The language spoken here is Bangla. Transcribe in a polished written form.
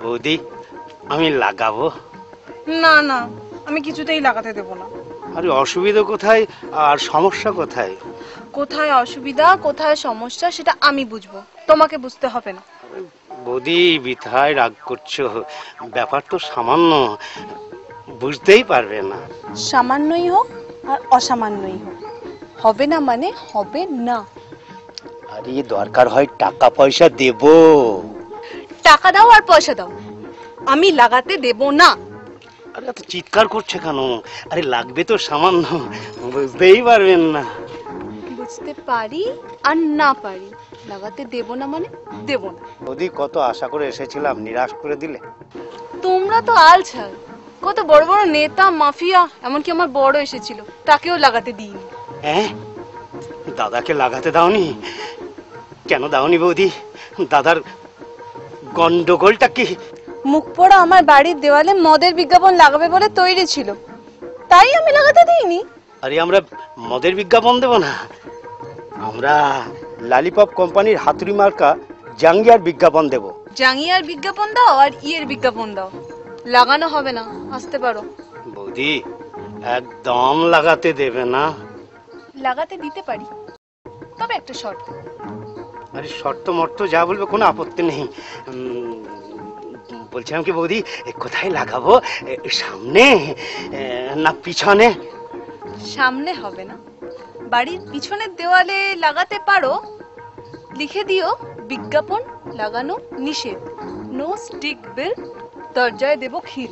বৌদি আমি লাগাবো। না না, আমি কিছুতেই লাগাতে দেব না। আরে অসুবিধা কোথায় আর সমস্যা কোথায়? কোথায় অসুবিধা কোথায় সমস্যা সেটা আমি বুঝবো, তোমাকে বুঝতে হবে না। বৌদি বৃথায় রাগ করছো, ব্যাপার তো সামান্য, বুঝতেই পারবে না। সামান্যই হোক আর অসামান্যই হোক, হবে না মানে হবে না। আরে দরকার হয় টাকা পয়সা দেব। টাকা দাও আর পয়সা দাও, আমি লাগাতে দেব না। আরে এত চিৎকার করছে কেন? আরে লাগবে তো সামান্য, বুঝতেই পারবেন না। বুঝতে পারি আর না পারি, লাগাতে দেব না মানে দেব না। বৌদি কত আশা করে এসেছিলাম, নিরাশ করে দিলে। তোমরা তো আলছাল, কত বড় বড় নেতা মাফিয়া, এমনকি আমার বড় এসেছিল, তাকেও লাগাতে দিইনি। হ্যাঁ, দাদাকে লাগাতে দাওনি? কেন দাওনি বৌদি? দাদার গন্ডগোলটা কি? মুখ পোড়া আমার বাড়ির দেওয়ালে মদের বিজ্ঞাপন লাগাবে বলে তৈরি ছিল, তাই আমি লাগাতে দিইনি। আরে আমরা মদের বিজ্ঞাপন দেব না, আমরা লালিপপ কোম্পানির হাতুড়ি মার্কা জাঙ্গিয়ার বিজ্ঞাপন দেব। জাঙ্গিয়ার বিজ্ঞাপন দাও আর ইয়ের বিজ্ঞাপন দাও, লাগানো হবে না, আসতে পারো। বৌদি একদম লাগাতে দেবে না? লাগাতে দিতে পারি, তবে একটা শর্ত। আরে শর্ত মর্ত যা বলবে কোনো আপত্তি নেই। বলছিলাম কি বৌদি, কোথায় লাগাবো, সামনে না পিছনে? সামনে হবে না, বাড়ির পিছনের দেওয়ালে লাগাতে পারো, লিখে দিও বিজ্ঞাপন লাগানো নিষেধ, নো স্টিক বিল, দরজায় দেব খিল।